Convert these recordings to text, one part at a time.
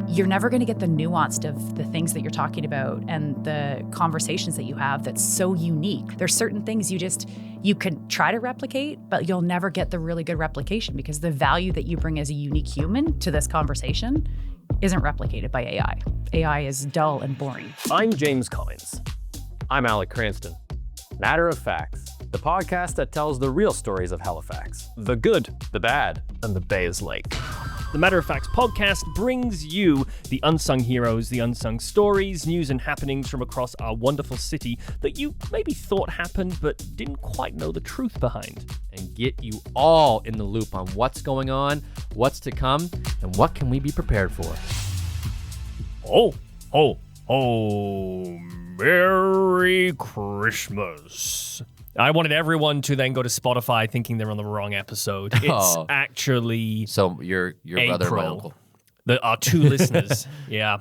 you're never going to get the nuance of the things that you're talking about and the conversations that you have that's so unique. There's certain things you can try to replicate, but you'll never get the really good replication because the value that you bring as a unique human to this conversation isn't replicated by AI. AI is dull and boring. I'm James Collins. I'm Alec, Cranston. Matter of Facts, the podcast that tells the real stories of Halifax. The good, the bad, and the Bay's Lake. The Matter of Facts podcast brings you the unsung heroes, the unsung stories, news and happenings from across our wonderful city that you maybe thought happened but didn't quite know the truth behind. And get you all in the loop on what's going on, what's to come, and what can we be prepared for. Merry Christmas. I wanted everyone to then go to Spotify thinking they're on the wrong episode. It's actually So your brother and my uncle. Our two listeners. Yeah.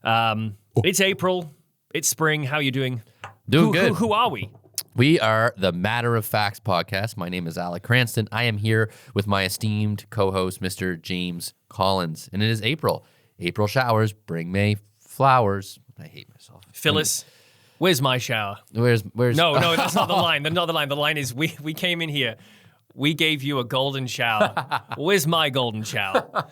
It's April. It's spring. How are you doing? Doing good. Who are we? We are the Matter of Facts podcast. My name is Alec Cranston. I am here with my esteemed co-host, Mr. James Collins. And it is April. April showers bring May flowers. I hate myself. Phyllis. Where's my shower? Where's No, that's not the line. That's not the line. The line is we came in here. We gave you a golden shower. Where's my golden shower?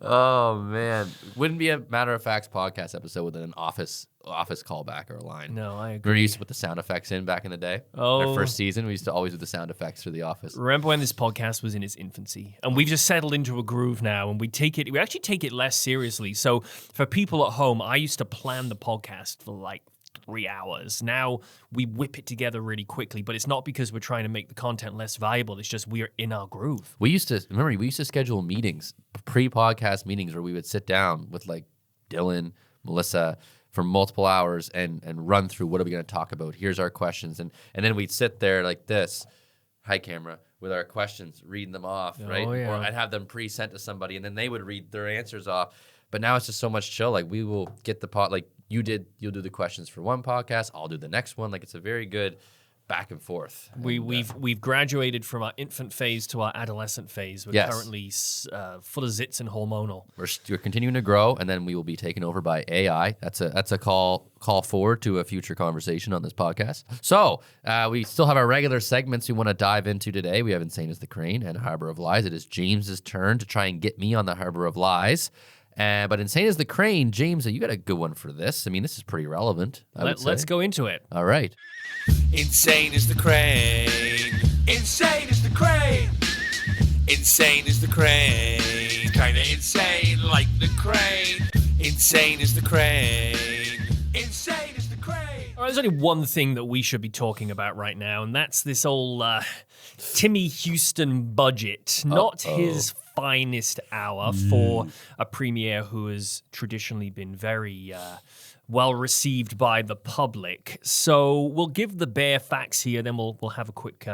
Oh man. Wouldn't be a Matter of Facts podcast episode with an office callback or a line. No, I agree. We used to put the sound effects in back in the day. Oh. Our first season, we used to always do the sound effects for the office. Remember when this podcast was in its infancy? And we've just settled into a groove now, and we actually take it less seriously. So for people at home, I used to plan the podcast for like 3 hours. Now we whip it together really quickly, but it's not because we're trying to make the content less valuable. It's just we are in our groove. We used to schedule meetings, pre-podcast meetings where we would sit down with like Dylan, Melissa for multiple hours and run through what are we going to talk about. Here's our questions. And then we'd sit there like this, high camera, with our questions, reading them off, right? Yeah. Or I'd have them pre-sent to somebody and then they would read their answers off. But now it's just so much chill. Like we will get you'll do the questions for one podcast, I'll do the next one. Like it's a very good back and forth. We've graduated from our infant phase to our adolescent phase. We're currently full of zits and hormonal. We're continuing to grow, and then we will be taken over by AI. That's a call forward to a future conversation on this podcast. So we still have our regular segments we want to dive into today. We have Insane as the Crane and Harbor of Lies. It is James's turn to try and get me on the Harbor of Lies. But Insane as the Crane, James, you got a good one for this. I mean, this is pretty relevant. Let's go into it. All right. Insane is the crane. Insane is the crane. Insane is the crane. Kinda insane like the crane. Insane is the crane. Insane is the crane. All right, there's only one thing that we should be talking about right now, and that's this old Timmy Houston budget. Not his finest hour for a premier who has traditionally been very well received by the public. So we'll give the bare facts here, then we'll have a quick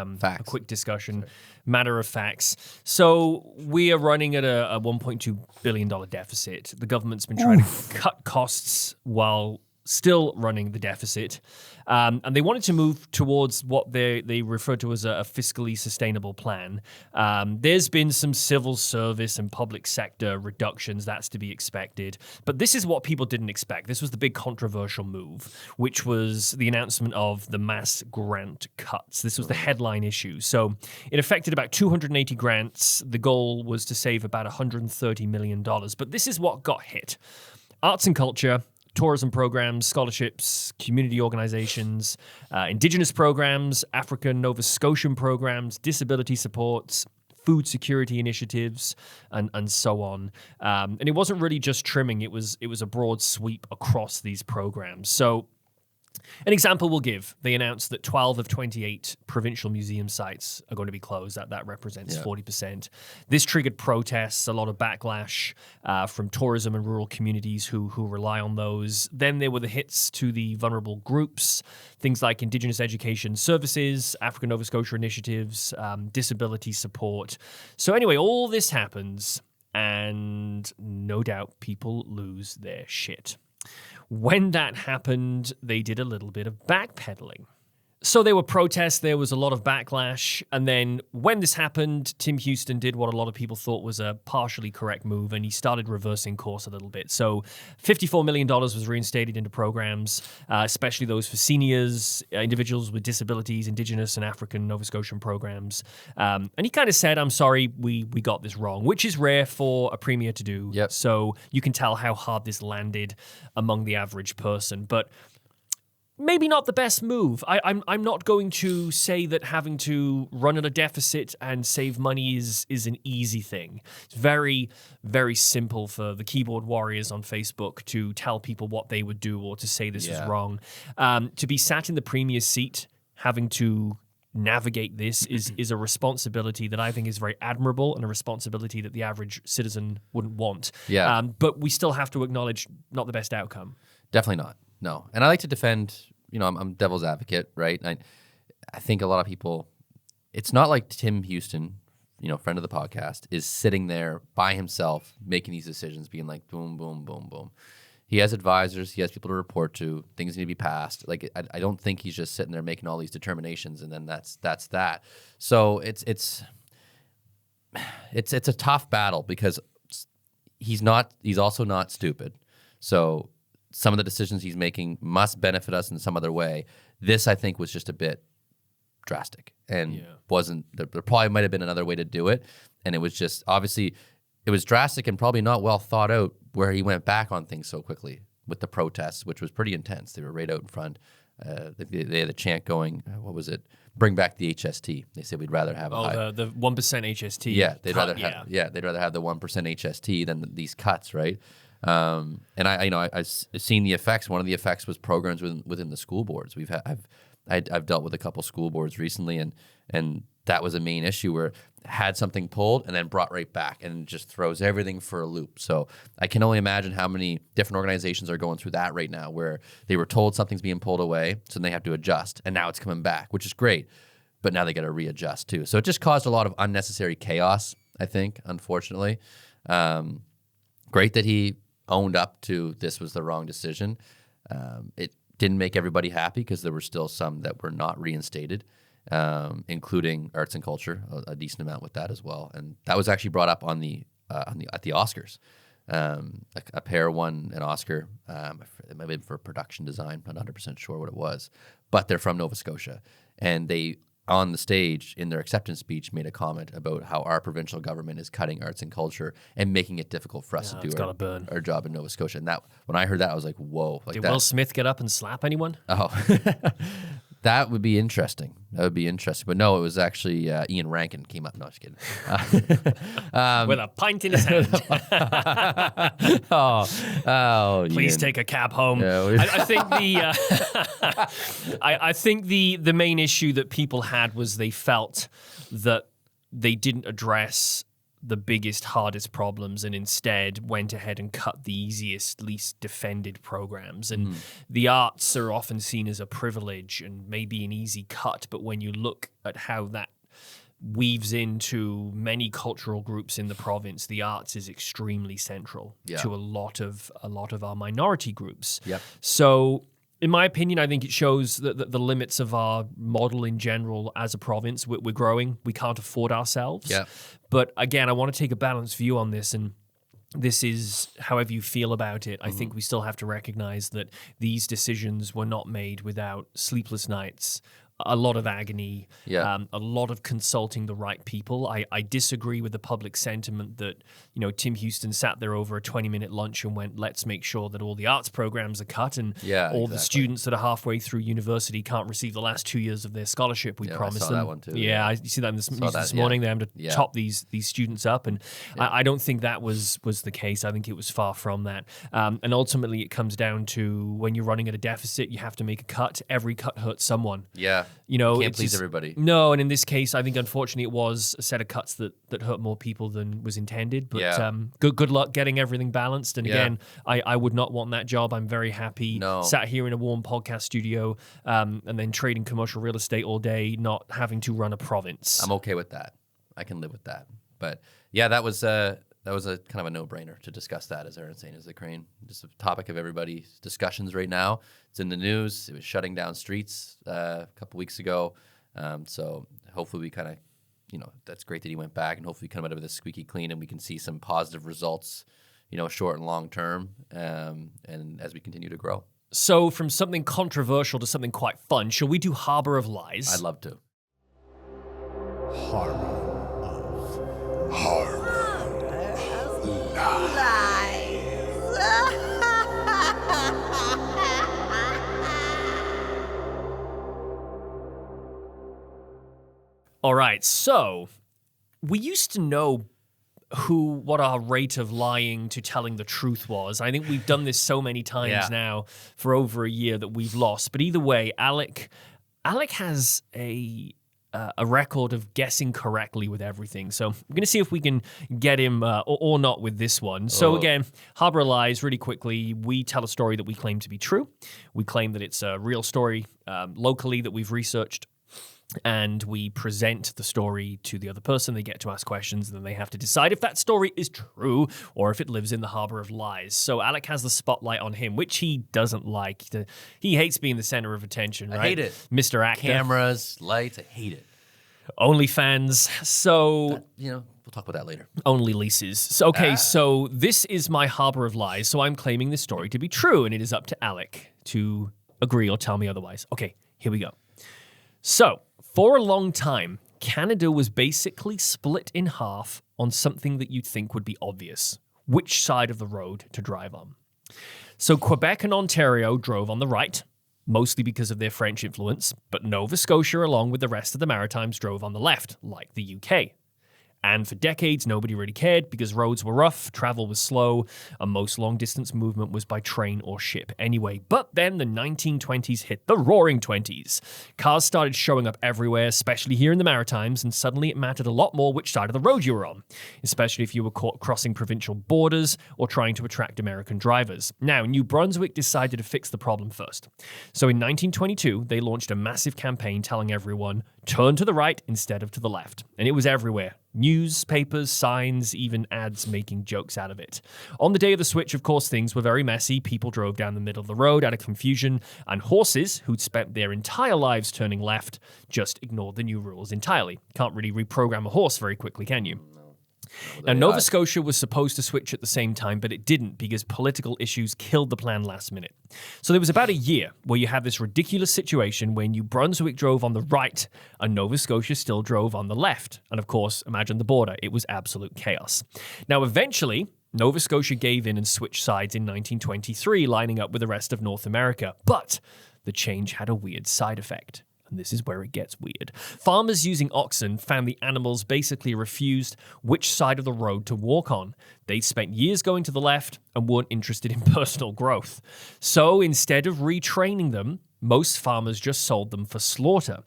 discussion. Sorry. Matter of facts. So we are running at a $1.2 billion deficit. The government's been trying to cut costs while still running the deficit. And they wanted to move towards what they refer to as a fiscally sustainable plan. There's been some civil service and public sector reductions. That's to be expected. But this is what people didn't expect. This was the big controversial move, which was the announcement of the mass grant cuts. This was the headline issue. So it affected about 280 grants. The goal was to save about $130 million. But this is what got hit. Arts and culture, tourism programs, scholarships, community organizations, Indigenous programs, African Nova Scotian programs, disability supports, food security initiatives, and so on. And it wasn't really just trimming, it was a broad sweep across these programs. So an example we'll give, they announced that 12 of 28 provincial museum sites are going to be closed. That represents 40%. This triggered protests, a lot of backlash from tourism and rural communities who rely on those. Then there were the hits to the vulnerable groups, things like Indigenous education services, African Nova Scotia initiatives, disability support. So anyway, all this happens, and no doubt people lose their shit. When that happened, they did a little bit of backpedaling. So there were protests, there was a lot of backlash, and then when this happened, Tim Houston did what a lot of people thought was a partially correct move, and he started reversing course a little bit. So $54 million was reinstated into programs, especially those for seniors, individuals with disabilities, Indigenous and African Nova Scotian programs. And he kind of said, I'm sorry, we got this wrong, which is rare for a premier to do. Yep. So you can tell how hard this landed among the average person. But maybe not the best move. I'm not going to say that having to run at a deficit and save money is an easy thing. It's very, very simple for the keyboard warriors on Facebook to tell people what they would do or to say this is wrong. To be sat in the premier's seat, having to navigate this is a responsibility that I think is very admirable and a responsibility that the average citizen wouldn't want. Yeah. But we still have to acknowledge not the best outcome. Definitely not. No. And I like to defend, I'm devil's advocate, right? I think a lot of people, it's not like Tim Houston, friend of the podcast, is sitting there by himself making these decisions, being like, boom, boom, boom, boom. He has advisors. He has people to report to. Things need to be passed. Like, I don't think he's just sitting there making all these determinations and then that's that. So it's a tough battle because he's also not stupid. So some of the decisions he's making must benefit us in some other way. This, I think, was just a bit drastic and wasn't. There probably might have been another way to do it, and it was just obviously it was drastic and probably not well thought out. Where he went back on things so quickly with the protests, which was pretty intense. They were right out in front. They had a chant going. What was it? Bring back the HST. They said we'd rather have the 1% HST. Yeah, they'd rather have the 1% HST than these cuts, right? And I've seen the effects. One of the effects was programs within the school boards. I've dealt with a couple school boards recently, and that was a main issue where had something pulled and then brought right back, and it just throws everything for a loop. So I can only imagine how many different organizations are going through that right now, where they were told something's being pulled away, so they have to adjust, and now it's coming back, which is great, but now they got to readjust too. So it just caused a lot of unnecessary chaos, I think, unfortunately. Great that he owned up to this was the wrong decision. It didn't make everybody happy because there were still some that were not reinstated, including arts and culture, a decent amount with that as well. And that was actually brought up at the Oscars. A pair won an Oscar. It might have been for production design. I'm not 100% sure what it was, but they're from Nova Scotia, and they, on the stage in their acceptance speech, made a comment about how our provincial government is cutting arts and culture and making it difficult for us to do our job in Nova Scotia. And that, when I heard that, I was like, whoa. Did Will Smith get up and slap anyone? Oh, that would be interesting. But no, it was actually Ian Rankin came up. No, just kidding. With a pint in his hand. Please Ian. take a cab home. Yeah, I think the main issue that people had was they felt that they didn't address the biggest, hardest problems and instead went ahead and cut the easiest, least defended programs. And the arts are often seen as a privilege and maybe an easy cut, but when you look at how that weaves into many cultural groups in the province, the arts is extremely central to a lot of our minority groups. Yep. So in my opinion, I think it shows that the limits of our model in general as a province. We're growing. We can't afford ourselves. Yeah. But again, I want to take a balanced view on this, and this is however you feel about it. I think we still have to recognize that these decisions were not made without sleepless nights, a lot of agony, a lot of consulting the right people. I disagree with the public sentiment that, Tim Houston sat there over a 20-minute lunch and went, let's make sure that all the arts programs are cut and the students that are halfway through university can't receive the last 2 years of their scholarship we promised them. I saw that one too. Yeah, I see that in this morning. They're having to chop these students up, and I don't think that was the case. I think it was far from that. And ultimately, it comes down to when you're running at a deficit, you have to make a cut. Every cut hurts someone. Yeah. You know, you can't please everybody. No, and in this case, I think unfortunately it was a set of cuts that hurt more people than was intended. But good luck getting everything balanced. And again, I would not want that job. I'm very happy sat here in a warm podcast studio and then trading commercial real estate all day, not having to run a province. I'm okay with that. I can live with that. But yeah, that was that was a kind of a no-brainer to discuss that as our Insane is the Crane. Just a topic of everybody's discussions right now. It's in the news. It was shutting down streets a couple weeks ago. So hopefully we kind of, that's great that he went back, and hopefully come out of this squeaky clean and we can see some positive results, short and long term, and as we continue to grow. So from something controversial to something quite fun, shall we do Harbor of Lies? I'd love to. All right, so we used to know what our rate of lying to telling the truth was. I think we've done this so many times now for over a year that we've lost. But either way, Alec has a record of guessing correctly with everything. So we're going to see if we can get him or not with this one. So again, Harbor of Lies, really quickly, we tell a story that we claim to be true. We claim that it's a real story locally that we've researched. And we present the story to the other person. They get to ask questions, and then they have to decide if that story is true or if it lives in the Harbor of Lies. So Alec has the spotlight on him, which he doesn't like. He hates being the center of attention, right? I hate it. Mr. Actor. Cameras, lights, I hate it. OnlyFans. So... we'll talk about that later. Only leases. So, so this is my Harbor of Lies. So I'm claiming this story to be true, and it is up to Alec to agree or tell me otherwise. Okay, here we go. So... for a long time, Canada was basically split in half on something that you'd think would be obvious: which side of the road to drive on. So Quebec and Ontario drove on the right, mostly because of their French influence, but Nova Scotia, along with the rest of the Maritimes, drove on the left, like the UK. And for decades, nobody really cared because roads were rough, travel was slow, and most long-distance movement was by train or ship anyway. But then the 1920s hit the roaring 20s. Cars started showing up everywhere, especially here in the Maritimes, and suddenly it mattered a lot more which side of the road you were on, especially if you were caught crossing provincial borders or trying to attract American drivers. Now, New Brunswick decided to fix the problem first. So in 1922, they launched a massive campaign telling everyone, turn to the right instead of to the left. And it was everywhere. Newspapers, signs, even ads making jokes out of it. On the day of the switch, of course, things were very messy. People drove down the middle of the road out of confusion, and horses, who'd spent their entire lives turning left, just ignored the new rules entirely. Can't really reprogram a horse very quickly, can you? Now, Nova Scotia was supposed to switch at the same time, but it didn't because political issues killed the plan last minute. So there was about a year where you had this ridiculous situation where New Brunswick drove on the right and Nova Scotia still drove on the left. And of course, imagine the border. It was absolute chaos. Now, eventually, Nova Scotia gave in and switched sides in 1923, lining up with the rest of North America. But the change had a weird side effect. And this is where it gets weird. Farmers using oxen found the animals basically refused which side of the road to walk on. They'd spent years going to the left and weren't interested in personal growth. So instead of retraining them, most farmers just sold them for slaughter,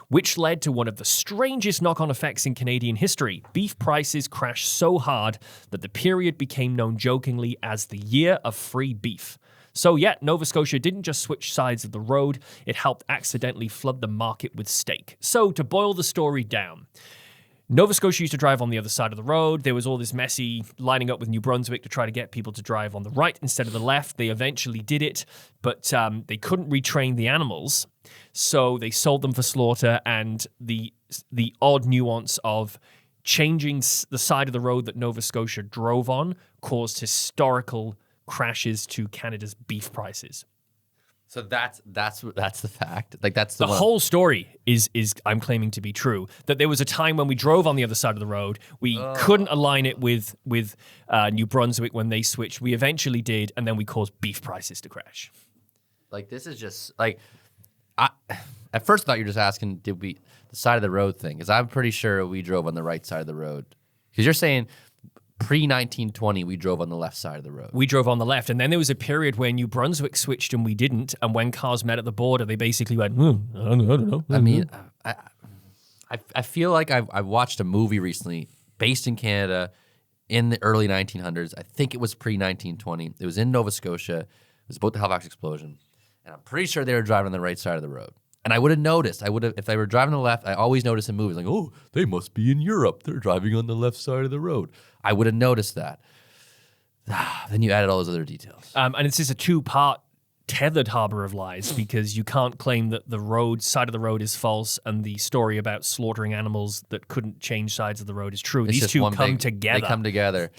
which led to one of the strangest knock-on effects in Canadian history. Beef prices crashed so hard that the period became known jokingly as the Year of Free Beef. So yet, Nova Scotia didn't just switch sides of the road, it helped accidentally flood the market with steak. So to boil the story down, Nova Scotia used to drive on the other side of the road. There was all this messy lining up with New Brunswick to try to get people to drive on the right instead of the left. They eventually did it, but they couldn't retrain the animals, so they sold them for slaughter, and the odd nuance of changing the side of the road that Nova Scotia drove on caused historical crashes to Canada's beef prices. So that's the fact. Like that's the whole story is I'm claiming to be true. That there was a time when we drove on the other side of the road. We couldn't align it with New Brunswick when they switched. We eventually did, and then we caused beef prices to crash. Like this is just like I at first thought you were just asking did we the side of the road thing, because I'm pretty sure we drove on the right side of the road. Because you're saying pre-1920, we drove on the left side of the road. We drove on the left, and then there was a period where New Brunswick switched and we didn't, and when cars met at the border, they basically went, I don't know. I mean, I feel like I watched a movie recently based in Canada in the early 1900s. I think it was pre-1920. It was in Nova Scotia. It was about the Halifax explosion, and I'm pretty sure they were driving on the right side of the road. And I would have noticed. If I were driving to the left, I always notice in movies, like, oh, they must be in Europe. They're driving on the left side of the road. I would have noticed that. Then you added all those other details. And it's just a two-part tethered harbor of lies because you can't claim that the road side of the road is false and the story about slaughtering animals that couldn't change sides of the road is true. It's These just two one come big- together. They come together.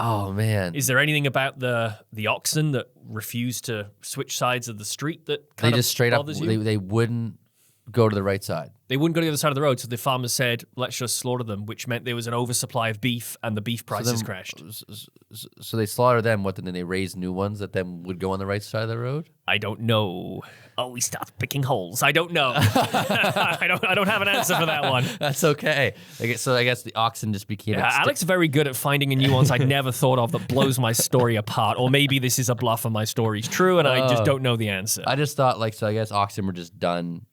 Oh, man. Is there anything about the oxen that refuse to switch sides of the street that kind They of just straight up, bothers you? they wouldn't go to the right side. They wouldn't go to the other side of the road, so the farmers said, let's just slaughter them, which meant there was an oversupply of beef and the beef prices crashed. So they slaughter them, then they raise new ones that then would go on the right side of the road? I don't know. Oh, we stopped picking holes. I don't know. I don't have an answer for that one. That's okay. So I guess the oxen just became... Alec's very good at finding a nuance I'd never thought of that blows my story apart. Or maybe this is a bluff and my story's true and I just don't know the answer. I just thought, I guess oxen were just done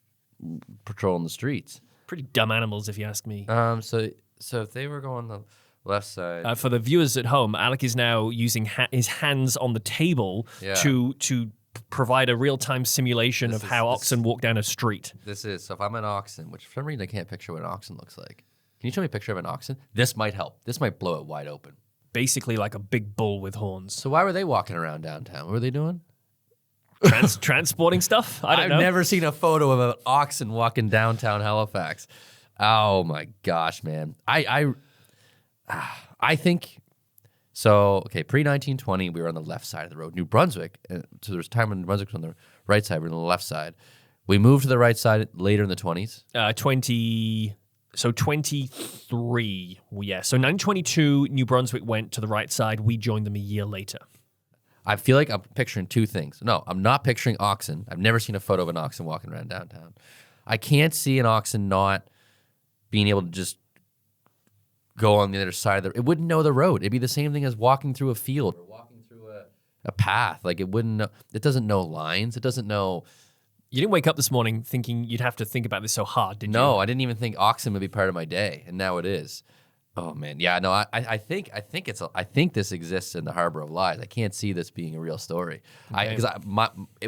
patrolling the streets. Pretty dumb animals, if you ask me. So if they were going the left side... For the viewers at home, Alec is now using his hands on the table to provide a real-time simulation of how oxen walk down a street. So if I'm an oxen, which for some reason I can't picture what an oxen looks like. Can you show me a picture of an oxen? This might help. This might blow it wide open. Basically like a big bull with horns. So why were they walking around downtown? What were they doing? Transporting stuff? I've never seen a photo of an oxen walking downtown Halifax. Oh my gosh, man. I think so. Okay, pre-1920, we were on the left side of the road. New Brunswick, so there was a time when New Brunswick was on the right side. We were on the left side. We moved to the right side later in the 20s. 23. So 1922, New Brunswick went to the right side. We joined them a year later. I feel like I'm picturing two things. No, I'm not picturing oxen. I've never seen a photo of an oxen walking around downtown. I can't see an oxen not being able to just go on the other side of the... It wouldn't know the road. It'd be the same thing as walking through a field or walking through a path. It wouldn't know... It doesn't know lines. It doesn't know... You didn't wake up this morning thinking you'd have to think about this so hard, did you? No, I didn't even think oxen would be part of my day, and now it is. Oh man, yeah, no, I think this exists in the Harbor of Lies. I can't see this being a real story. Okay.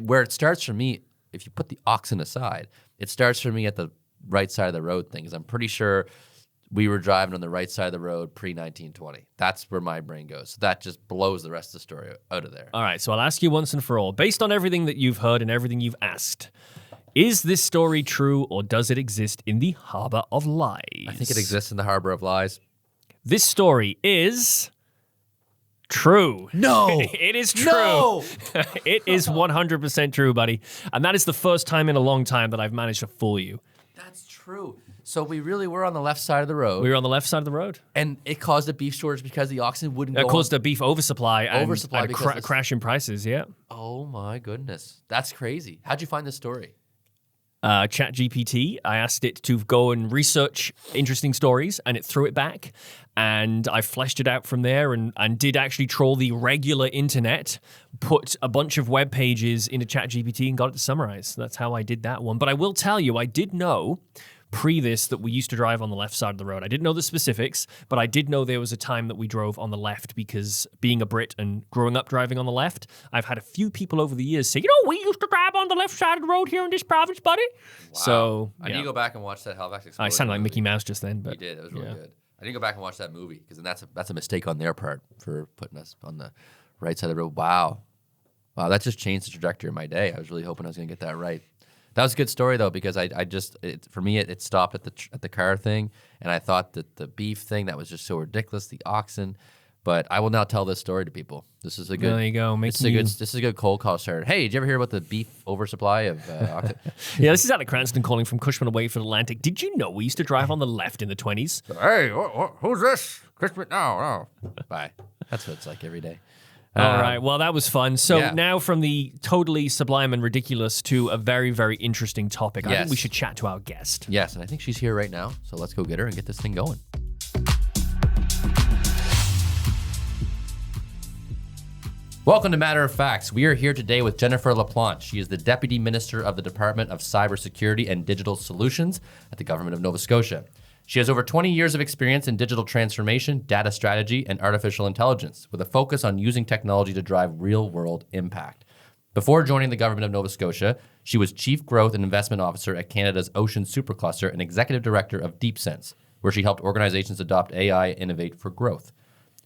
Where it starts for me, if you put the oxen aside, it starts for me at the right side of the road thing. Because I'm pretty sure we were driving on the right side of the road pre-1920. That's where my brain goes. So that just blows the rest of the story out of there. All right, so I'll ask you once and for all, based on everything that you've heard and everything you've asked, is this story true or does it exist in the Harbor of Lies? I think it exists in the Harbor of Lies. This story is true. No. It is true. No. It is 100% true, buddy. And that is the first time in a long time that I've managed to fool you. That's true. So we really were on the left side of the road. We were on the left side of the road. And it caused a beef shortage because the oxen wouldn't go It caused a beef oversupply and a crash in prices, yeah. Oh my goodness. That's crazy. How'd you find this story? ChatGPT, I asked it to go and research interesting stories, and it threw it back. And I fleshed it out from there and did actually troll the regular internet, put a bunch of web pages into ChatGPT and got it to summarize. That's how I did that one. But I will tell you, I did know pre this that we used to drive on the left side of the road. I didn't know the specifics, but I did know there was a time that we drove on the left because being a Brit and growing up driving on the left, I've had a few people over the years say, we used to drive on the left side of the road here in this province, buddy. Wow. So I need to go back and watch that Halifax Explosion. I sounded like movie. Mickey Mouse just then, but You did. It was really good. I need to go back and watch that movie because that's a mistake on their part for putting us on the right side of the road. Wow, that just changed the trajectory of my day. I was really hoping I was going to get that right. That was a good story though because for me it stopped at the car thing, and I thought that the beef thing that was just so ridiculous, the oxen. But I will now tell this story to people. This is a good. There you go. This is a good cold call starter. Hey, did you ever hear about the beef oversupply of oxen? Yeah, this is Alec Cranston calling from Cushman away from Atlantic. Did you know we used to drive on the left in the 20s? Hey, who's this? Christmas? No. Bye. That's what it's like every day. All right. Well, that was fun. So yeah. Now from the totally sublime and ridiculous to a very, very interesting topic. I think we should chat to our guest. Yes, and I think she's here right now. So let's go get her and get this thing going. Welcome to Matter of Facts. We are here today with Jennifer LaPlante. She is the Deputy Minister of the Department of Cybersecurity and Digital Solutions at the Government of Nova Scotia. She has over 20 years of experience in digital transformation, data strategy, and artificial intelligence, with a focus on using technology to drive real-world impact. Before joining the Government of Nova Scotia, she was Chief Growth and Investment Officer at Canada's Ocean Supercluster and Executive Director of DeepSense, where she helped organizations adopt AI and innovate for growth.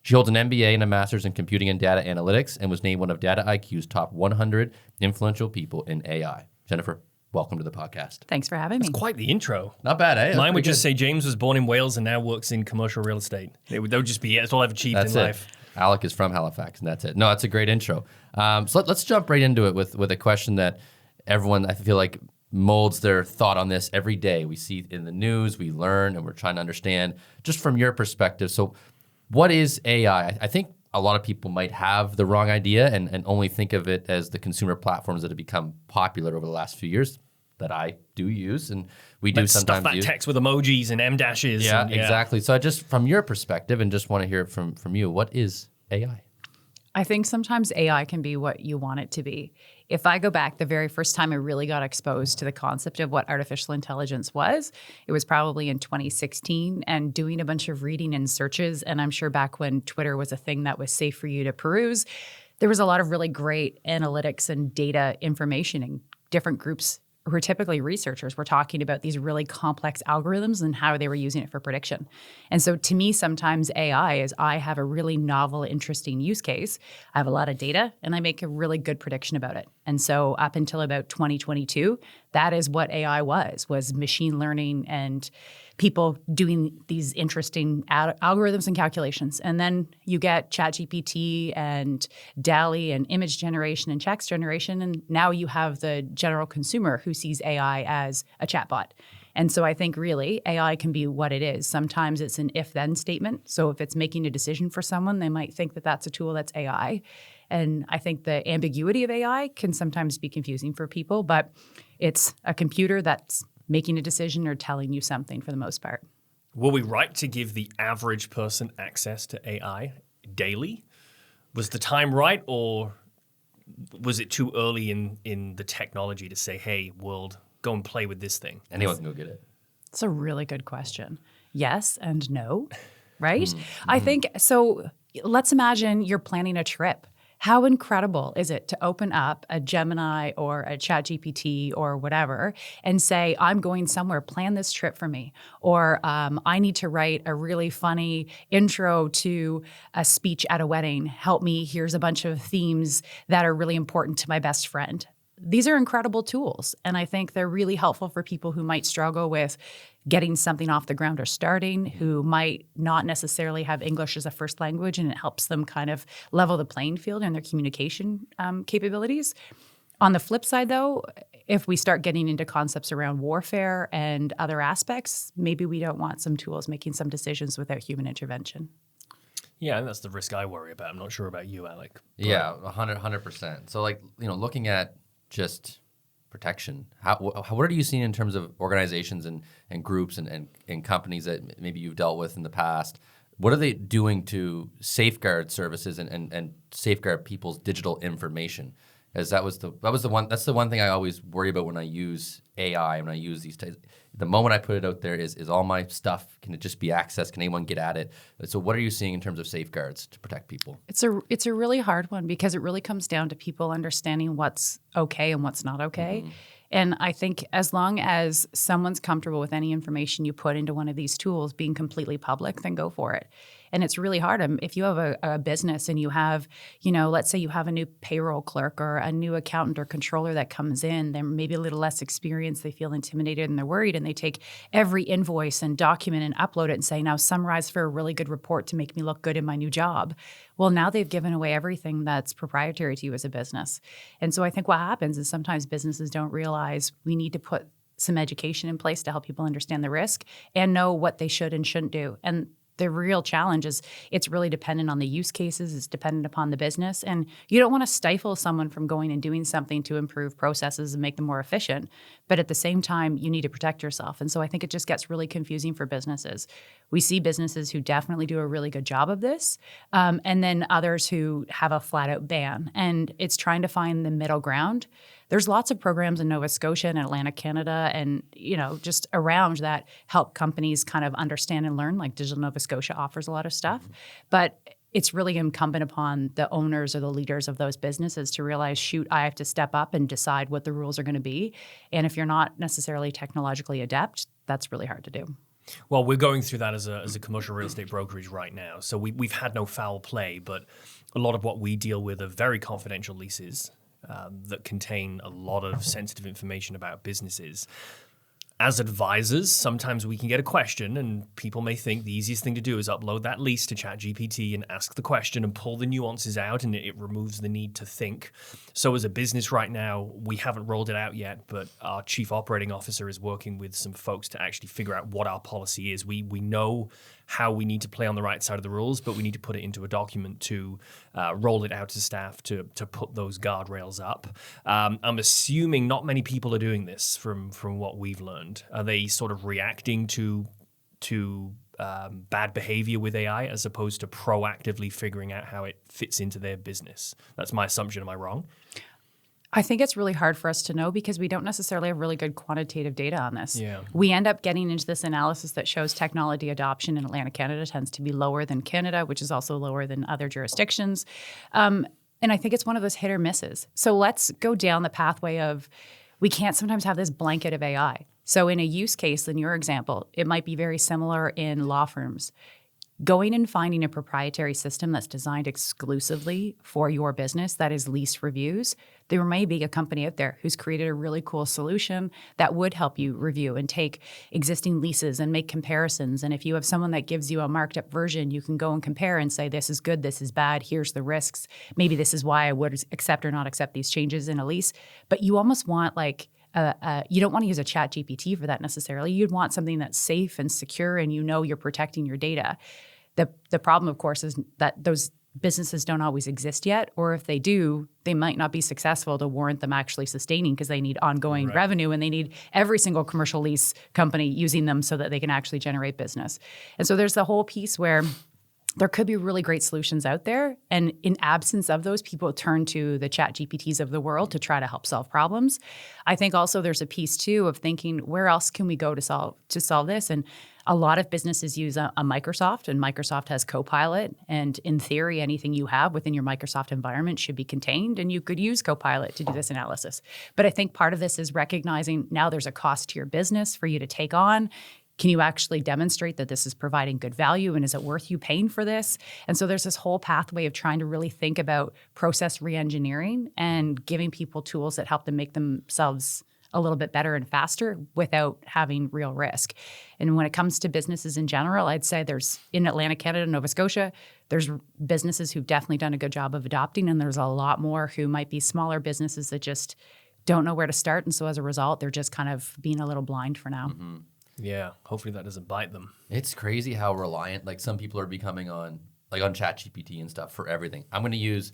She holds an MBA and a master's in computing and data analytics and was named one of Data IQ's top 100 influential people in AI. Jennifer, welcome to the podcast. Thanks for having me. Quite the intro. Not bad, eh? Mine would just say James was born in Wales and now works in commercial real estate. That would just be it. That's all I've achieved in life. Alec is from Halifax, and that's it. No, that's a great intro. So let's jump right into it with a question that everyone, I feel like, molds their thought on this every day. We see it in the news, we learn, and we're trying to understand just from your perspective. So what is AI? I think a lot of people might have the wrong idea and only think of it as the consumer platforms that have become popular over the last few years that I do use, and we do sometimes stuff that use. text with emojis and M dashes. Yeah, exactly. So I just, from your perspective, and just want to hear it from you, what is AI? I think sometimes AI can be what you want it to be. If I go back, the very first time I really got exposed to the concept of what artificial intelligence was, it was probably in 2016, and doing a bunch of reading and searches. And I'm sure back when Twitter was a thing that was safe for you to peruse, there was a lot of really great analytics and data information, and different groups who are typically researchers were talking about these really complex algorithms and how they were using it for prediction. And so to me, sometimes AI is I have a really novel, interesting use case. I have a lot of data and I make a really good prediction about it. And so up until about 2022, that is what AI was machine learning and people doing these interesting algorithms and calculations. And then you get ChatGPT and DALL-E and image generation and text generation. And now you have the general consumer who sees AI as a chatbot. And so I think really AI can be what it is. Sometimes it's an if-then statement. So if it's making a decision for someone, they might think that that's a tool that's AI. And I think the ambiguity of AI can sometimes be confusing for people, but it's a computer that's making a decision or telling you something for the most part. Were we right to give the average person access to AI daily? Was the time right, or was it too early in the technology to say, hey, world, go and play with this thing? Anyone can go get it. It's a really good question. Yes and no, right? I think, so let's imagine you're planning a trip. How incredible is it to open up a Gemini or a ChatGPT or whatever and say, I'm going somewhere, plan this trip for me. Or I need to write a really funny intro to a speech at a wedding. Help me, here's a bunch of themes that are really important to my best friend. These are incredible tools. And I think they're really helpful for people who might struggle with getting something off the ground or starting, who might not necessarily have English as a first language, and it helps them kind of level the playing field in their communication capabilities. On the flip side, though, if we start getting into concepts around warfare and other aspects, maybe we don't want some tools making some decisions without human intervention. Yeah, and that's the risk I worry about. I'm not sure about you, Alec. Yeah, 100%. So, like, looking at just protection, what are you seeing in terms of organizations and groups and companies that maybe you've dealt with in the past? What are they doing to safeguard services and safeguard people's digital information? As that's the one thing I always worry about when I use AI, when I use these types. The moment I put it out there is all my stuff, can it just be accessed? Can anyone get at it? So what are you seeing in terms of safeguards to protect people? It's a really hard one because it really comes down to people understanding what's okay and what's not okay. And I think as long as someone's comfortable with any information you put into one of these tools being completely public, then go for it. And it's really hard. If you have a business and you have, let's say you have a new payroll clerk or a new accountant or controller that comes in, they're maybe a little less experienced, they feel intimidated and they're worried, and they take every invoice and document and upload it and say, now summarize for a really good report to make me look good in my new job. Well, now they've given away everything that's proprietary to you as a business. And so I think what happens is sometimes businesses don't realize we need to put some education in place to help people understand the risk and know what they should and shouldn't do. And the real challenge is it's really dependent on the use cases, it's dependent upon the business, and you don't want to stifle someone from going and doing something to improve processes and make them more efficient, but at the same time, you need to protect yourself. And so I think it just gets really confusing for businesses. We see businesses who definitely do a really good job of this, and then others who have a flat-out ban, and it's trying to find the middle ground. There's lots of programs in Nova Scotia and Atlantic Canada and, just around that help companies kind of understand and learn, like Digital Nova Scotia offers a lot of stuff. But it's really incumbent upon the owners or the leaders of those businesses to realize, shoot, I have to step up and decide what the rules are going to be. And if you're not necessarily technologically adept, that's really hard to do. Well, we're going through that as a commercial real estate brokerage right now. So we've had no foul play, but a lot of what we deal with are very confidential leases that contain a lot of sensitive information about businesses. As advisors, sometimes we can get a question and people may think the easiest thing to do is upload that lease to ChatGPT and ask the question and pull the nuances out, and it removes the need to think. So as a business right now, we haven't rolled it out yet, but our chief operating officer is working with some folks to actually figure out what our policy is. We know how we need to play on the right side of the rules, but we need to put it into a document to roll it out to staff to put those guardrails up. I'm assuming not many people are doing this from what we've learned. Are they sort of reacting to bad behavior with AI as opposed to proactively figuring out how it fits into their business? That's my assumption. Am I wrong? I think it's really hard for us to know because we don't necessarily have really good quantitative data on this. Yeah. We end up getting into this analysis that shows technology adoption in Atlantic Canada tends to be lower than Canada, which is also lower than other jurisdictions. And I think it's one of those hit or misses. So let's go down the pathway of, we can't sometimes have this blanket of AI. So in a use case, in your example, it might be very similar in law firms. Going and finding a proprietary system that's designed exclusively for your business that is lease reviews. There may be a company out there who's created a really cool solution that would help you review and take existing leases and make comparisons. And if you have someone that gives you a marked up version, you can go and compare and say, this is good, this is bad, here's the risks. Maybe this is why I would accept or not accept these changes in a lease. But you almost want you don't want to use a ChatGPT for that necessarily. You'd want something that's safe and secure and you know you're protecting your data. The problem, of course, is that those businesses don't always exist yet, or if they do, they might not be successful to warrant them actually sustaining because they need ongoing revenue and they need every single commercial lease company using them so that they can actually generate business. And so there's the whole piece where there could be really great solutions out there. And in absence of those, people turn to the ChatGPTs of the world to try to help solve problems. I think also there's a piece too of thinking, where else can we go to solve this? And a lot of businesses use a Microsoft, and Microsoft has Copilot. And in theory, anything you have within your Microsoft environment should be contained, and you could use Copilot to do this analysis. But I think part of this is recognizing now there's a cost to your business for you to take on. Can you actually demonstrate that this is providing good value, and is it worth you paying for this? And so there's this whole pathway of trying to really think about process reengineering and giving people tools that help them make themselves a little bit better and faster without having real risk. And when it comes to businesses in general, I'd say there's, in Atlantic Canada, Nova Scotia, there's businesses who've definitely done a good job of adopting, and there's a lot more who might be smaller businesses that just don't know where to start. And so as a result, they're just kind of being a little blind for now. Mm-hmm. Yeah, hopefully that doesn't bite them. It's crazy how reliant, like some people are becoming on ChatGPT and stuff for everything. I'm going to use,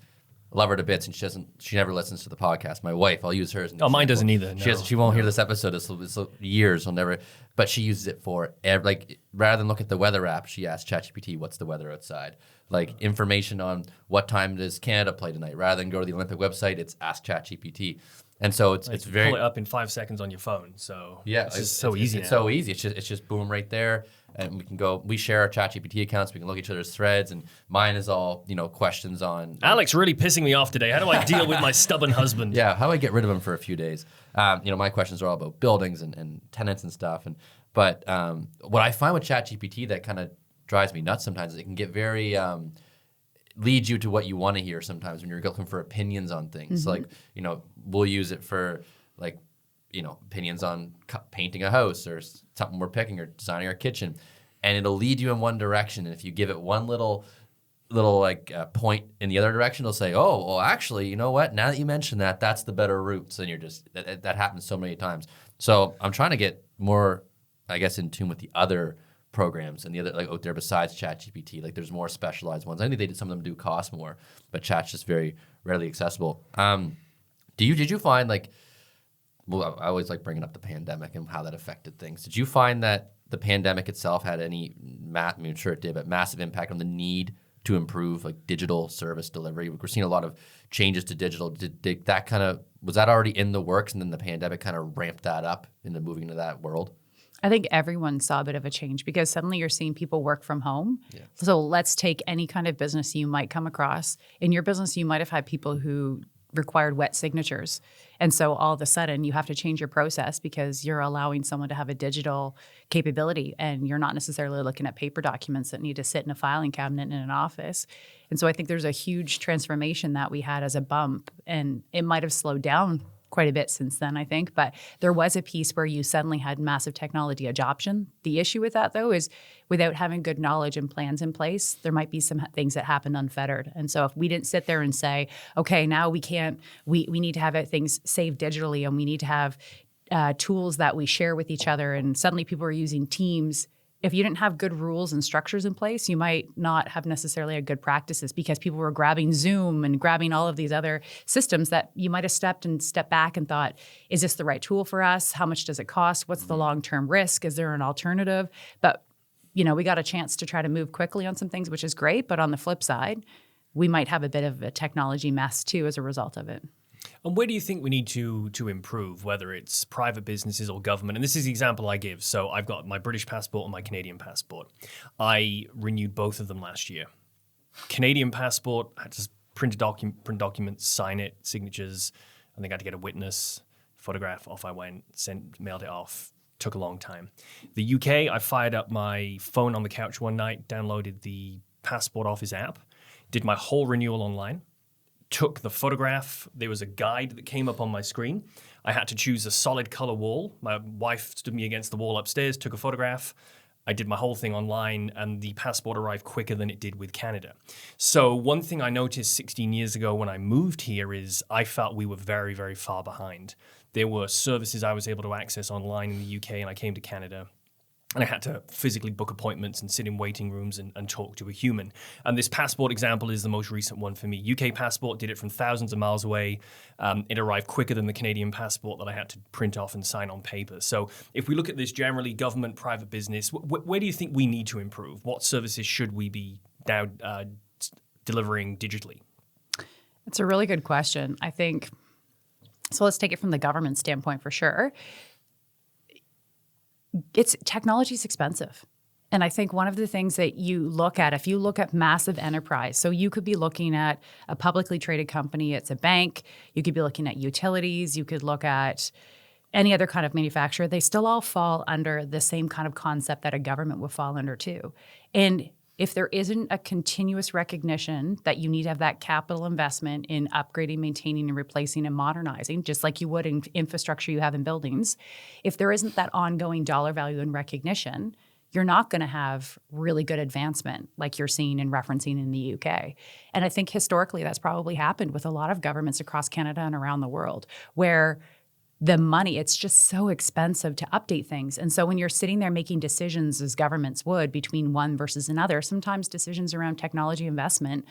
love her to bits, and she never listens to the podcast. My wife, I'll use hers. Oh, mine doesn't either. She won't hear this episode. This years. She'll never, but she uses it for rather than look at the weather app, she asks ChatGPT, what's the weather outside? Like information on what time does Canada play tonight. Rather than go to the Olympic website, it's ask ChatGPT. And so it's very, pull it up in 5 seconds on your phone. So yeah, it's just so easy. It's so easy. It's just boom right there, and we share our ChatGPT accounts. We can look at each other's threads, and mine is all questions on. Alec's really pissing me off today. How do I deal with my stubborn husband? Yeah, how do I get rid of him for a few days? My questions are all about buildings and tenants and stuff. But what I find with ChatGPT that kind of drives me nuts sometimes is it can get very leads you to what you want to hear sometimes when you're looking for opinions on things. Mm-hmm. We'll use it for opinions on painting a house or something we're picking or designing our kitchen, and it'll lead you in one direction. And if you give it one little point in the other direction, it'll say, oh, well, actually, you know what? Now that you mentioned that, that's the better route. So you're just, that happens so many times. So I'm trying to get more, I guess, in tune with the other programs and the other out there besides ChatGPT. There's more specialized ones. I think some of them do cost more, but Chat's just very rarely accessible. Did you find I always like bringing up the pandemic and how that affected things. Did you find that the pandemic itself had any, I'm sure it did, but massive impact on the need to improve digital service delivery? We're seeing a lot of changes to digital. Did that was that already in the works, and then the pandemic kind of ramped that up into moving into that world? I think everyone saw a bit of a change because suddenly you're seeing people work from home. Yeah. So let's take any kind of business you might come across. In your business, you might have had people who required wet signatures. And so all of a sudden you have to change your process because you're allowing someone to have a digital capability and you're not necessarily looking at paper documents that need to sit in a filing cabinet in an office. And so I think there's a huge transformation that we had as a bump, and it might have slowed down quite a bit since then, I think. But there was a piece where you suddenly had massive technology adoption. The issue with that, though, is without having good knowledge and plans in place, there might be some things that happen unfettered. And so if we didn't sit there and say, okay, now we need to have things saved digitally and we need to have tools that we share with each other, and suddenly people are using Teams. If you didn't have good rules and structures in place, you might not have necessarily a good practices because people were grabbing Zoom and grabbing all of these other systems that you might have stepped back and thought, is this the right tool for us? How much does it cost? What's the long-term risk? Is there an alternative? But, we got a chance to try to move quickly on some things, which is great. But on the flip side, we might have a bit of a technology mess too as a result of it. And where do you think we need to improve, whether it's private businesses or government? And this is the example I give. So I've got my British passport and my Canadian passport. I renewed both of them last year. Canadian passport, I had to print documents, sign it, signatures. I think I had to get a witness, photograph, off I went, mailed it off. Took a long time. The UK, I fired up my phone on the couch one night, downloaded the Passport Office app, did my whole renewal online. Took the photograph. There was a guide that came up on my screen. I had to choose a solid color wall. My wife stood me against the wall upstairs, took a photograph. I did my whole thing online, and the passport arrived quicker than it did with Canada. So one thing I noticed 16 years ago when I moved here is I felt we were very, very far behind. There were services I was able to access online in the UK, and I came to Canada. And I had to physically book appointments and sit in waiting rooms and talk to a human. And this passport example is the most recent one for me. UK passport did it from thousands of miles away. It arrived quicker than the Canadian passport that I had to print off and sign on paper. So if we look at this generally, government, private business, where do you think we need to improve? What services should we be now delivering digitally? It's a really good question. I think, so let's take it from the government standpoint for sure. Technology is expensive. And I think one of the things that you look at, if you look at massive enterprise, so you could be looking at a publicly traded company, it's a bank, you could be looking at utilities, you could look at any other kind of manufacturer, they still all fall under the same kind of concept that a government would fall under too. And if there isn't a continuous recognition that you need to have that capital investment in upgrading, maintaining, and replacing and modernizing, just like you would in infrastructure you have in buildings, if there isn't that ongoing dollar value and recognition, you're not going to have really good advancement like you're seeing and referencing in the UK. And I think historically that's probably happened with a lot of governments across Canada and around the world, where the money, it's just so expensive to update things. And so when you're sitting there making decisions as governments would between one versus another, sometimes decisions around technology investment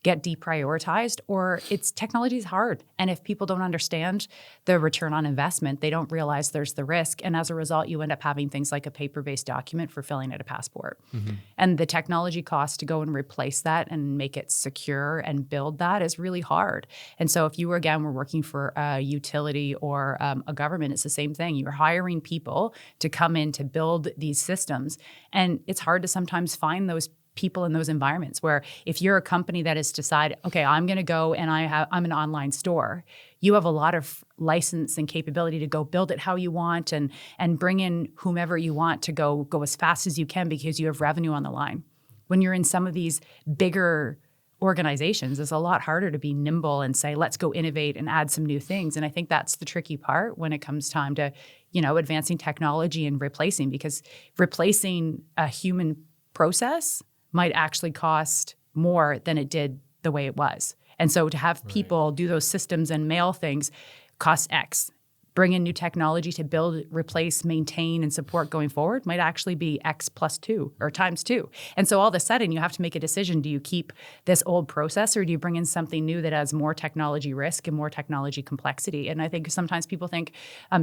get deprioritized, or technology is hard. And if people don't understand the return on investment, they don't realize there's the risk. And as a result, you end up having things like a paper-based document for filling out a passport. Mm-hmm. And the technology cost to go and replace that and make it secure and build that is really hard. And so if you, were working for a utility or a government, it's the same thing. You're hiring people to come in to build these systems. And it's hard to sometimes find those people in those environments where if you're a company that has decided, okay, I'm going to go and I'm an online store, you have a lot of license and capability to go build it how you want and bring in whomever you want to go as fast as you can because you have revenue on the line. When you're in some of these bigger organizations, it's a lot harder to be nimble and say, let's go innovate and add some new things. And I think that's the tricky part when it comes time to, advancing technology and replacing, because replacing a human process might actually cost more than it did the way it was. And so to have people do those systems and mail things costs X. Bring in new technology to build, replace, maintain, and support going forward might actually be X plus 2 or times 2. And so all of a sudden you have to make a decision. Do you keep this old process or do you bring in something new that has more technology risk and more technology complexity? And I think sometimes people think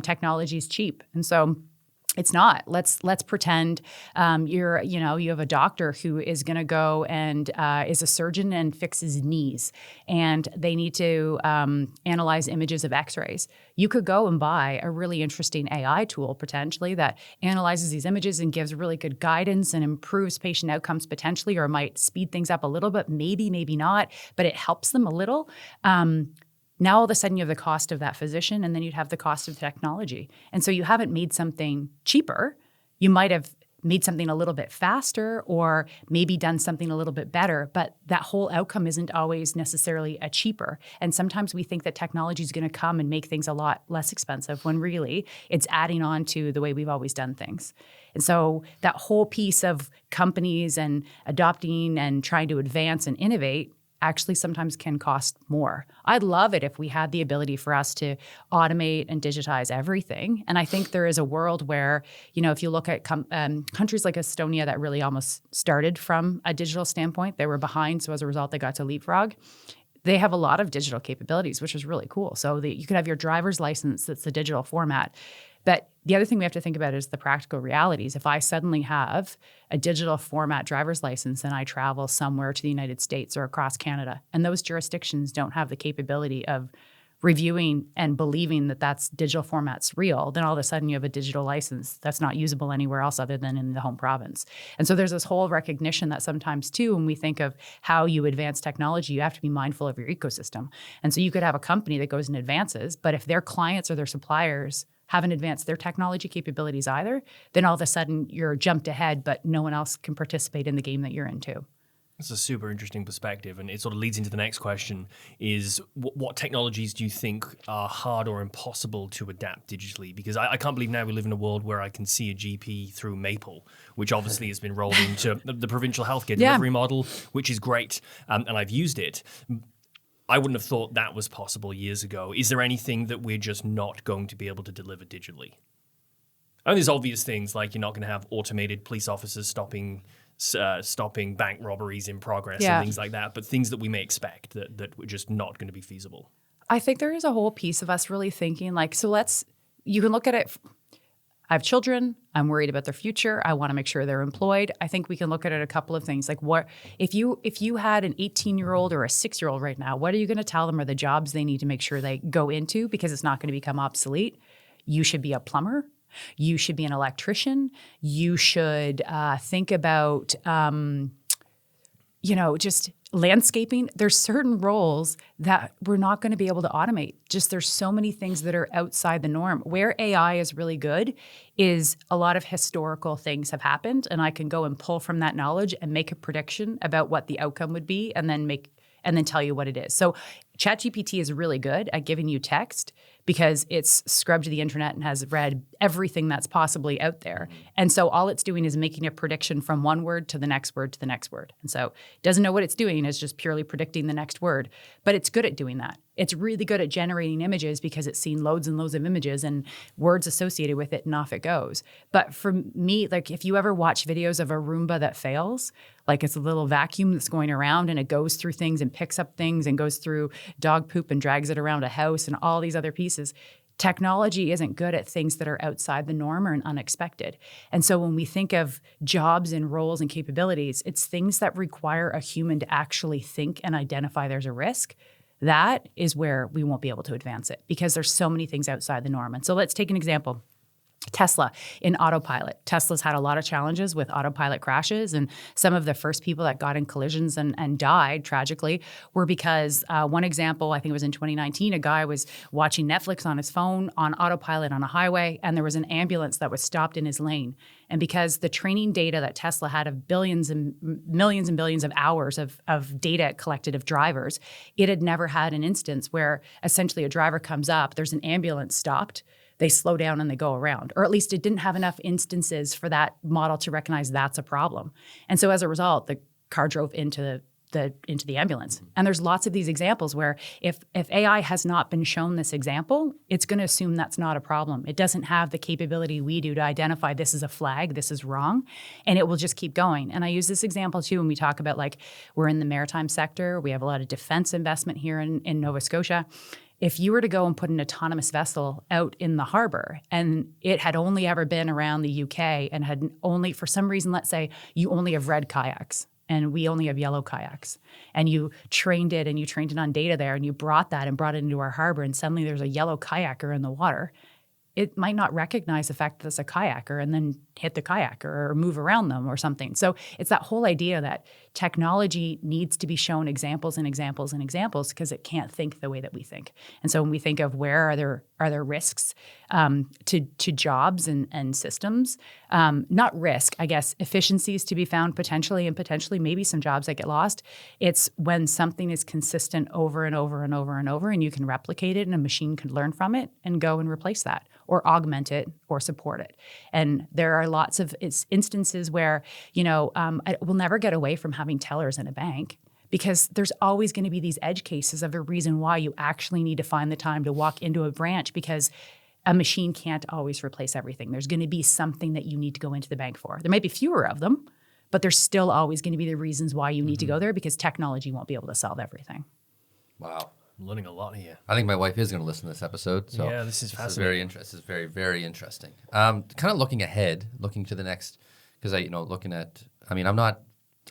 technology is cheap. And so It's not. Let's pretend you have a doctor who is going to go and is a surgeon and fixes knees, and they need to analyze images of X-rays. You could go and buy a really interesting AI tool potentially that analyzes these images and gives really good guidance and improves patient outcomes potentially, or might speed things up a little bit, maybe not, but it helps them a little. Now all of a sudden you have the cost of that physician, and then you'd have the cost of technology. And so you haven't made something cheaper. You might have made something a little bit faster, or maybe done something a little bit better, but that whole outcome isn't always necessarily a cheaper. And sometimes we think that technology is going to come and make things a lot less expensive, when really it's adding on to the way we've always done things. And so that whole piece of companies and adopting and trying to advance and innovate actually sometimes can cost more. I'd love it if we had the ability for us to automate and digitize everything. And I think there is a world where, if you look at countries like Estonia that really almost started from a digital standpoint, they were behind. So as a result, they got to leapfrog. They have a lot of digital capabilities, which is really cool. So you could have your driver's license that's the digital format. But the other thing we have to think about is the practical realities. If I suddenly have a digital format driver's license and I travel somewhere to the United States or across Canada, and those jurisdictions don't have the capability of reviewing and believing that that's digital format's real, then all of a sudden you have a digital license that's not usable anywhere else other than in the home province. And so there's this whole recognition that sometimes too, when we think of how you advance technology, you have to be mindful of your ecosystem. And so you could have a company that goes and advances, but if their clients or their suppliers haven't advanced their technology capabilities either, then all of a sudden you're jumped ahead, but no one else can participate in the game that you're in too. It's a super interesting perspective, and it sort of leads into the next question is what technologies do you think are hard or impossible to adapt digitally? Because I can't believe now we live in a world where I can see a GP through Maple, which obviously has been rolled into the provincial healthcare delivery model, which is great, and I've used it. I wouldn't have thought that was possible years ago. Is there anything that we're just not going to be able to deliver digitally? I mean, there's obvious things like you're not going to have automated police officers stopping bank robberies in progress and things like that, but things that we may expect that were just not going to be feasible. I think there is a whole piece of us really thinking you can look at it. I have children. I'm worried about their future. I want to make sure they're employed. I think we can look at it a couple of things. Like what if you had an 18-year-old or a 6-year-old right now, what are you going to tell them are the jobs they need to make sure they go into, because it's not going to become obsolete? You should be a plumber. You should be an electrician. You should think about, just landscaping. There's certain roles that we're not going to be able to automate. Just there's so many things that are outside the norm. Where AI is really good is a lot of historical things have happened, and I can go and pull from that knowledge and make a prediction about what the outcome would be, and then tell you what it is. So ChatGPT is really good at giving you text because it's scrubbed the internet and has read everything that's possibly out there. And so all it's doing is making a prediction from one word to the next word to the next word. And so it doesn't know what it's doing, it's just purely predicting the next word. But it's good at doing that. It's really good at generating images because it's seen loads and loads of images and words associated with it, and off it goes. But for me, like if you ever watch videos of a Roomba that fails, like it's a little vacuum that's going around and it goes through things and picks up things and goes through dog poop and drags it around a house and all these other pieces. Technology isn't good at things that are outside the norm or unexpected. And so when we think of jobs and roles and capabilities, it's things that require a human to actually think and identify there's a risk. That is where we won't be able to advance it because there's so many things outside the norm. And so let's take an example. Tesla in autopilot. Tesla's had a lot of challenges with autopilot crashes, and some of the first people that got in collisions and died tragically were because one example, I think it was in 2019, a guy was watching Netflix on his phone on autopilot on a highway, and there was an ambulance that was stopped in his lane. And because the training data that Tesla had of billions and millions and billions of hours of data collected of drivers, it had never had an instance where essentially a driver comes up, there's an ambulance stopped, they slow down and they go around. Or at least it didn't have enough instances for that model to recognize that's a problem. And so as a result, the car drove into the ambulance. And there's lots of these examples where if AI has not been shown this example, it's going to assume that's not a problem. It doesn't have the capability we do to identify this is a flag, this is wrong, and it will just keep going. And I use this example too when we talk about like we're in the maritime sector, we have a lot of defense investment here in Nova Scotia. if you were to go and put an autonomous vessel out in the harbor and it had only ever been around the UK and had only, for some reason, let's say you only have red kayaks and we only have yellow kayaks, and you trained it on data there, and you brought it into our harbor, and suddenly there's a yellow kayaker in the water, it might not recognize the fact that it's a kayaker and then hit the kayaker or move around them or something. So it's that whole idea that technology needs to be shown examples and examples and examples because it can't think the way that we think. And so when we think of where are there risks to jobs and systems, not risk, I guess, efficiencies to be found potentially, and potentially maybe some jobs that get lost. It's when something is consistent over and over and over and over, and you can replicate it and a machine can learn from it and go and replace that or augment it or support it. And there are lots of instances where, we'll never get away from having tellers in a bank, because there's always going to be these edge cases of a reason why you actually need to find the time to walk into a branch, because a machine can't always replace everything. There's going to be something that you need to go into the bank for. There might be fewer of them, but there's still always going to be the reasons why you need to go there, because technology won't be able to solve everything. Wow. I'm learning a lot here. I think my wife is going to listen to this episode. So yeah, this is fascinating. This is very, very interesting. Kind of looking ahead, looking to the next, because I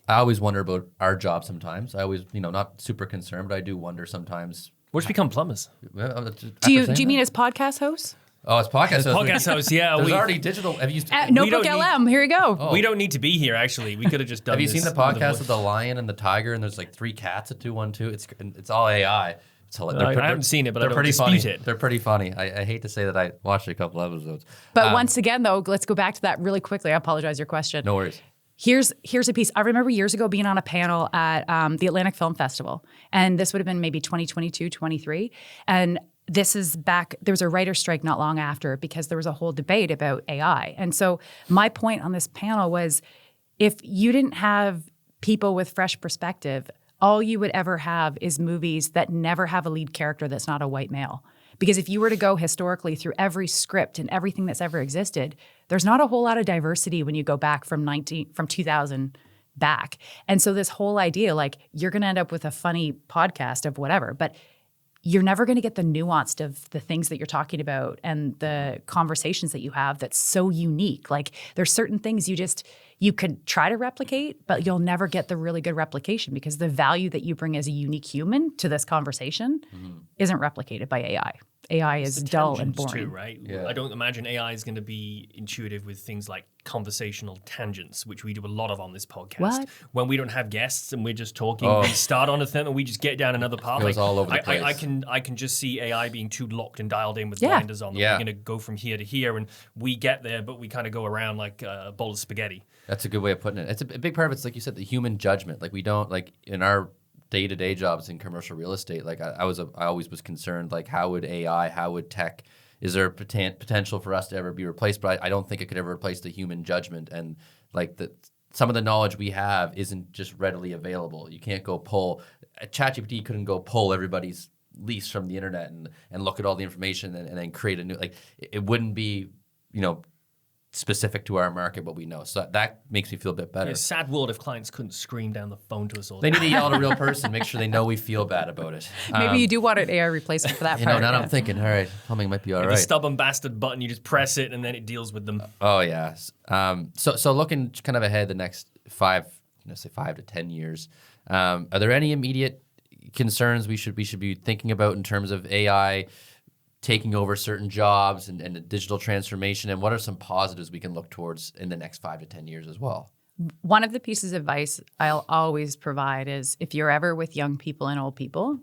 always wonder about our job sometimes. I always, not super concerned, but I do wonder sometimes. We'll just become plumbers. Do you mean as podcast hosts? Oh, it's podcast hosts. Podcast hosts, yeah. There's already digital. Have you? Notebook LM. Here you go. Oh. We don't need to be here. Actually, we could have just done. Have you this seen the podcast of the lion and the tiger? And there's like 3 cats at 212. It's all AI. I haven't seen it, but I don't pretty dispute funny. it. They're pretty funny. I hate to say that I watched a couple episodes. But once again, though, let's go back to that really quickly. I apologize, your question. No worries. Here's a piece. I remember years ago being on a panel at the Atlantic Film Festival, and this would have been maybe 2022, 23. And this is back, there was a writer's strike not long after, because there was a whole debate about AI. And so my point on this panel was, if you didn't have people with fresh perspective, all you would ever have is movies that never have a lead character that's not a white male. Because if you were to go historically through every script and everything that's ever existed, there's not a whole lot of diversity when you go back from 2000 back. And so this whole idea, like, you're going to end up with a funny podcast of whatever, but you're never going to get the nuance of the things that you're talking about and the conversations that you have that's so unique. Like, there's certain things you could try to replicate, but you'll never get the really good replication, because the value that you bring as a unique human to this conversation isn't replicated by AI. AI is dull and boring. Too, right? Yeah. I don't imagine AI is going to be intuitive with things like conversational tangents, which we do a lot of on this podcast. What? When we don't have guests and we're just talking, we start on a thing and we just get down another path. It goes all over the place. I can just see AI being too locked and dialed in with blinders on. Yeah. We're going to go from here to here, and we get there, but we kind of go around like a bowl of spaghetti. That's a good way of putting it. It's a big part of it's, like you said, the human judgment. Like, we don't, like, in our day-to-day jobs in commercial real estate, like, I always was concerned, like, how would tech, is there potential for us to ever be replaced? But I don't think it could ever replace the human judgment, and like some of the knowledge we have isn't just readily available. You can't go pull, ChatGPT couldn't go pull everybody's lease from the internet and look at all the information and then create a new, like, it wouldn't be, specific to our market, what we know. So that makes me feel a bit better. Yeah, sad world if clients couldn't scream down the phone to us all. They need to yell at a real person, make sure they know we feel bad about it. Maybe you do want an AI replacement for that part. Now I'm thinking, all right, plumbing might be all right. The stubborn bastard button, you just press it and then it deals with them. Oh, yeah. So looking kind of ahead the next 5 to 10 years, are there any immediate concerns we should be thinking about in terms of AI taking over certain jobs and the digital transformation? And what are some positives we can look towards in the next 5 to 10 years as well? One of the pieces of advice I'll always provide is, if you're ever with young people and old people,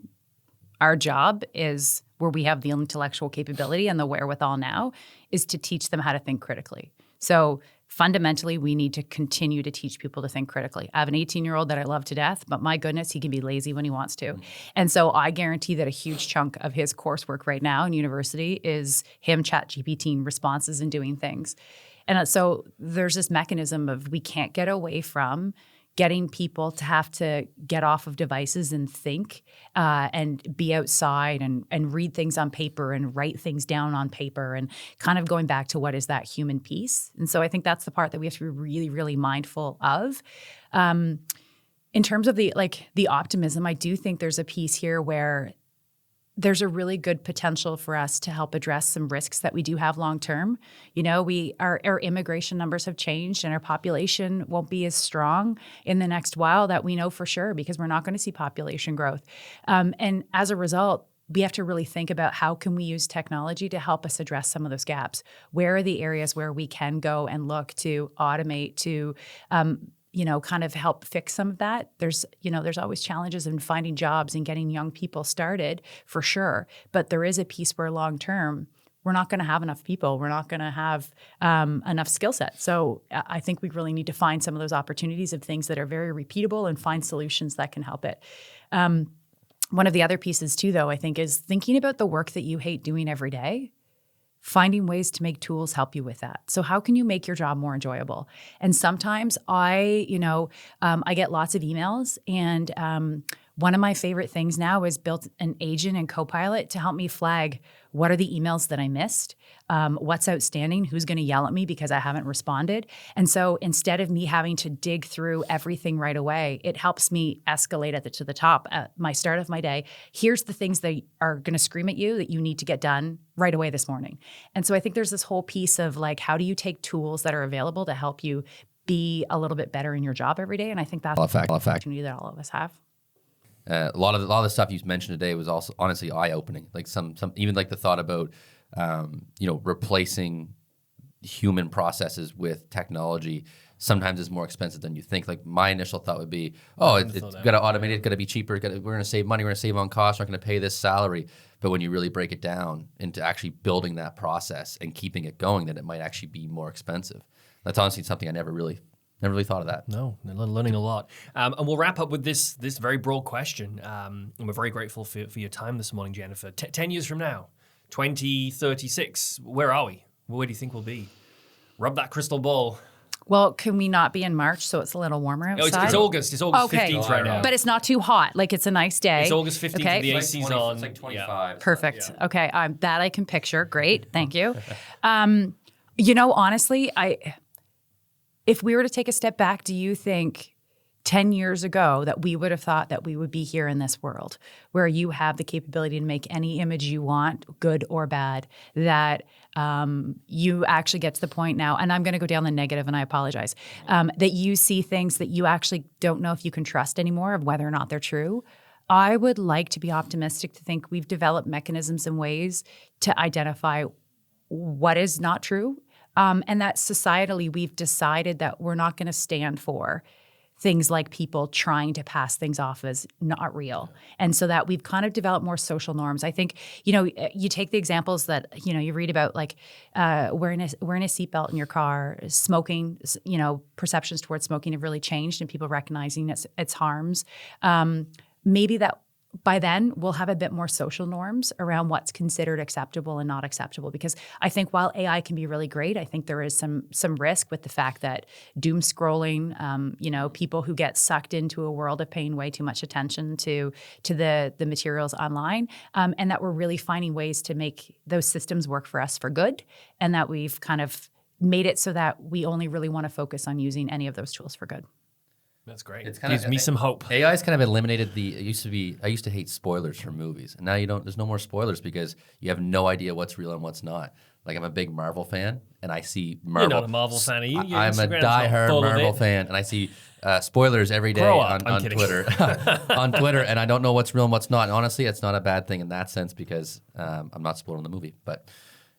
our job is, where we have the intellectual capability and the wherewithal now, is to teach them how to think critically. So fundamentally, we need to continue to teach people to think critically. I have an 18-year-old that I love to death, but my goodness, he can be lazy when he wants to. And so I guarantee that a huge chunk of his coursework right now in university is him ChatGPTing responses and doing things. And so there's this mechanism of, we can't get away from getting people to have to get off of devices and think and be outside and read things on paper and write things down on paper, and kind of going back to what is that human piece. And so I think that's the part that we have to be really, really mindful of. In terms of the optimism, I do think there's a piece here where there's a really good potential for us to help address some risks that we do have long term. You know, our immigration numbers have changed and our population won't be as strong in the next while, that we know for sure, because we're not going to see population growth. And as a result, we have to really think about how can we use technology to help us address some of those gaps. Where are the areas where we can go and look to automate, to kind of help fix some of that. There's always challenges in finding jobs and getting young people started, for sure. But there is a piece where long term, we're not going to have enough people. We're not going to have enough skill set. So I think we really need to find some of those opportunities of things that are very repeatable and find solutions that can help it. One of the other pieces too, though, I think, is thinking about the work that you hate doing every day, finding ways to make tools help you with that. So how can you make your job more enjoyable? And sometimes I get lots of emails, and one of my favorite things now is built an agent in Copilot to help me flag what are the emails that I missed, what's outstanding, who's going to yell at me because I haven't responded. And so instead of me having to dig through everything right away, it helps me escalate to the top at my start of my day. Here's the things that are going to scream at you that you need to get done right away this morning. And so I think there's this whole piece of like, how do you take tools that are available to help you be a little bit better in your job every day? And I think that's an opportunity that all of us have. A lot of the stuff you mentioned today was also honestly eye-opening. Like some even like the thought about replacing human processes with technology sometimes is more expensive than you think. Like my initial thought would be, it's got to automate, it's got to be cheaper, we're going to save money, we're going to save on costs, we're going to pay this salary. But when you really break it down into actually building that process and keeping it going, then it might actually be more expensive. That's honestly something I never really thought of that. No, learning a lot. And we'll wrap up with this very broad question. And we're very grateful for your time this morning, Jennifer. 10 years from now, 2036, where are we? Where do you think we'll be? Rub that crystal ball. Well, can we not be in March so it's a little warmer outside? It's August. It's August 15th right now. But it's not too hot. Like, it's a nice day. It's August 15th. Okay. The AC's on. It's like 25. Yeah. Perfect. Yeah. Okay. That I can picture. Great. Thank you. Honestly, if we were to take a step back, do you think 10 years ago that we would have thought that we would be here in this world where you have the capability to make any image you want, good or bad, that you actually get to the point now, and I'm going to go down the negative and I apologize, that you see things that you actually don't know if you can trust anymore of whether or not they're true? I would like to be optimistic to think we've developed mechanisms and ways to identify what is not true. And that societally, we've decided that we're not going to stand for things like people trying to pass things off as not real. And so that we've kind of developed more social norms. I think, you take the examples that, you read about, like wearing a seatbelt in your car, smoking, perceptions towards smoking have really changed and people recognizing its harms. Maybe that by then we'll have a bit more social norms around what's considered acceptable and not acceptable. Because I think while AI can be really great, I think there is some risk with the fact that doom scrolling, people who get sucked into a world of paying way too much attention to the materials online, and that we're really finding ways to make those systems work for us for good, and that we've kind of made it so that we only really want to focus on using any of those tools for good. That's great. It gives me some hope. AI's kind of eliminated I used to hate spoilers for movies, and now there's no more spoilers because you have no idea what's real and what's not. Like, I'm a big Marvel fan, and I see Marvel. You're not a Marvel fan, are you? I'm a diehard Marvel fan, and I see spoilers every day on Twitter. On Twitter, and I don't know what's real and what's not. And honestly, it's not a bad thing in that sense because I'm not spoiling the movie, but.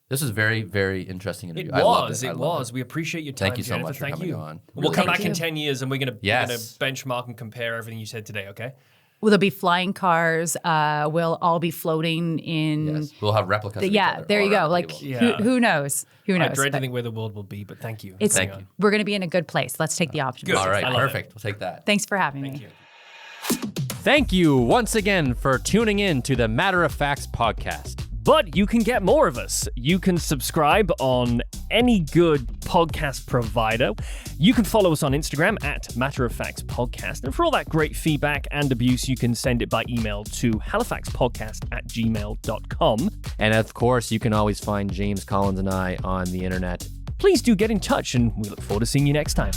This is very, very interesting interview. It was. We appreciate your time, Thank you so Jennifer. much for coming on. We'll come back in you. 10 years and we're going to benchmark and compare everything you said today, okay? Well, there'll be flying cars. We'll all be floating in. Yes. We'll have replicas of each other there you go. Like, who knows? Who knows? I dread to think where the world will be, but thank you. Thank you. We're going to be in a good place. Let's take the options. Good. All right, perfect. It. We'll take that. Thanks for having me. Thank you. Thank you once again for tuning in to the Matter of Facts podcast. But you can get more of us. You can subscribe on any good podcast provider. You can follow us on Instagram at Matter of Facts Podcast. And for all that great feedback and abuse, you can send it by email to halifaxpodcast@gmail.com. And of course, you can always find James Collins and I on the internet. Please do get in touch, and we look forward to seeing you next time.